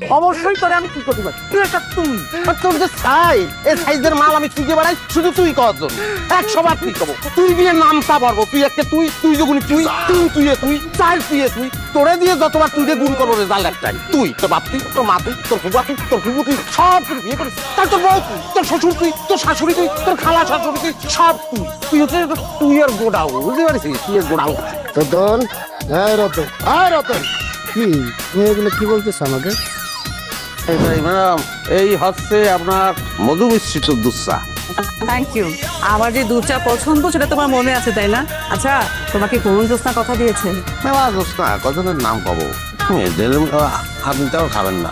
অবশ্যই তোরে আমি কি করতে পারি, তুই একটা তুই তোর যে সাইজ, এই সাইজের মাল আমি খুঁজে বেড়াই, শুধু তুই কজন 100 বার তুই কব, তুই দিয়ে নামটা পারবো, তুই একটা তুই যখন তুই তুই চার তুই তোরে দিয়ে যতবার তুই দিয়ে গুণ করবো রেজাল্ট একটাই, তুই তোর বাপ তুই, তোর মা তুই, তোর ফুবা তুই, তোর ফুবু তুই, সব তুই বিয়ে করিস, তার তোর বউ তুই, তোর শ্বশুর তুই, তোর শাশুড়ি তুই, তোর খালা শাশুড়ি তুই, সব তুই হচ্ছে তুই আর গোডাও, বুঝতে পারিস, তুই আর গোডাও। রতন, হ্যাঁ রতন, হ্যাঁ রতন, কি তুমি এগুলো কি বলতেছ আমাকে? ম্যাডাম এই হচ্ছে আপনার মধু মিশ্রিত দুধ চা। Thank you. আমার যে দুধ চা পছন্দ সেটা তোমার মনে আছে তাই না? আচ্ছা, তোমাকে করুণ জোৎস্না কথা দিয়েছে? মেওয়া জোৎস্না কজনের নাম পাবো, আপনি তাও খাবেন না।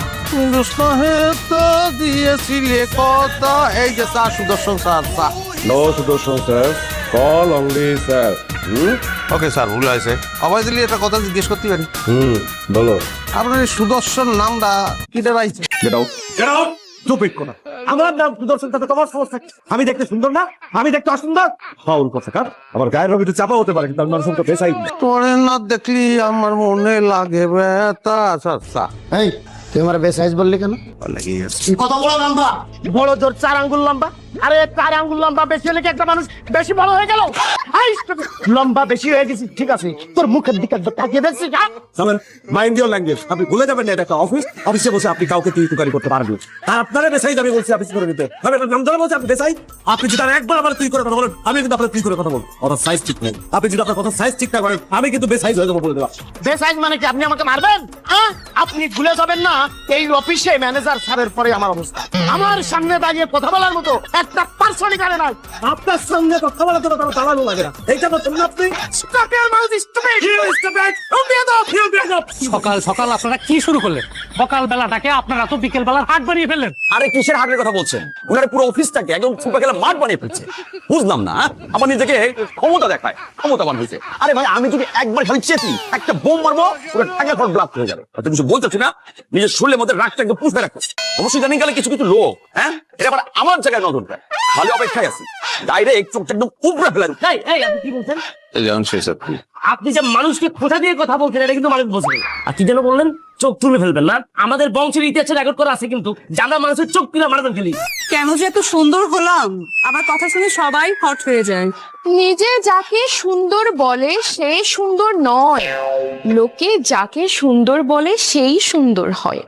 জোৎস্না হে তো দিয়েছিলে কথা, এই যে চা সুদর্শন স্যার চা। No Sudarshan sir, call only sir. Okay sir, ভুল হয়েছে। অভয় দিলি একটা কথা জিজ্ঞেস করতে পারি? বলো। আপনার এই সুদর্শন নামটা কিটা রাইছে? Get out, get out. চুপিট কোনা, আমার নাম সুদর্শন, তাতে তোমার সমস্যা কি? আমি দেখতে সুন্দর না? আমি দেখতে অসুন্দর? ফাউল কথা কার, আমার গায়ের রবি একটু চাপা হতে পারে কিন্তু আমার সঙ্গে বেসাই। তোরে না দেখলি আমার মনে লাগে ব্যথা। আচ্ছা আচ্ছা, এই তুই আমার বেসাইজ বললি কেন? কত বড় লম্বা, বড় জোর 4 আঙ্গুল লম্বা। আরে 4 আঙ্গুল লম্বা বেশি হলে কি একটা মানুষ বেশি বড় হয়ে গেল? লম্বা বেশি হয়ে গেছি ঠিক আছে, তোর মুখের দিকে তাকিয়ে দেখছিস? Some men, mind your language. আপনি ভুলে যাবেন না এটা একটা অফিস, অফিসে বসে আপনি কাউকে তুই করতে পারবেন। আর আপনারা বেসাইজ আমি বলছি অফিস করে দিতে, আমি একটা নাম ধরে বলছি আপনি বেসাই। আপনি যদি আর একবার আমার তুই করে কথা বলেন, আমি কিন্তু আপনার তুই করে কথা বলবো। ওটা সাইজ ঠিক নেই, আপনি যদি আপনার কথা সাইজ ঠিক না করেন, আমি কিন্তু বেসাইজ হয়ে যাবো বলে দেওয়া। বেসাইজ মানে কি আপনি আমাকে মারবেন? আপনি ভুলে যাবেন না এই অফিসে ম্যানেজার স্যারের পরে আমার অবস্থা। আমার সামনে দাঁড়িয়ে কথা বলার মতো একটা পার্সন এখানে নাই। আপনার সঙ্গে কথা বলার জন্য তারা দাঁড়ানো লাগে না, এইটা তো তুমি আপনি Stop your mouth, stupid! সকাল সকাল আপনারা কি শুরু করলেন? সকাল বেলাটাকে আপনারা তো বিকেল বেলার হাট বানিয়ে ফেললেন। আরে কিসের হাটের কথা বলছেন? ওনারা পুরো অফিসটাকে একদম ফুটবল খেলা মাঠ বানিয়ে ফেলছে। বুঝলাম না, আমার নিজেকে ক্ষমতা দেখায়, ক্ষমতাবান হয়েছে। আরে ভাই, আমি যদি একবার খালি চেতি একটা বোম মারবো, ওটা টাকা খরচ ব্লাস্ট হয়ে যাবে। তুমি কিছু বলতেছি না, নিজের শরীরের মধ্যে রাগটা একদম পুষে রাখো। অবশ্যই জানি গেলে কিছু কিছু লোক, এটা আবার আমার জায়গায় নজর দেয়। ভালো অপেক্ষায় আছি, ডাইরেক্ট চোখটা একদম উপরে ফেলেন। আপনি কি বলছেন? যেমন শেষ আপনি যে মানুষকে খোঁজা দিয়ে কথা বলছেন এটা কিন্তু মানুষ বোঝে। আর কি যেন বললেন, চোখ তুলে ফেলবেন না? আমাদের বংশের ইতিহাসে রেকর্ড করা আছে কিন্তু যারা মানুষের চোখ তুলে মারাতে ফেলি। কেন যে এত সুন্দর হলাম, আমার কথা শুনে সবাই হট হয়ে যায়। নিজে যাকে সুন্দর বলে সে সুন্দর নয়, লোকে যাকে সুন্দর বলে সেই সুন্দর হয়।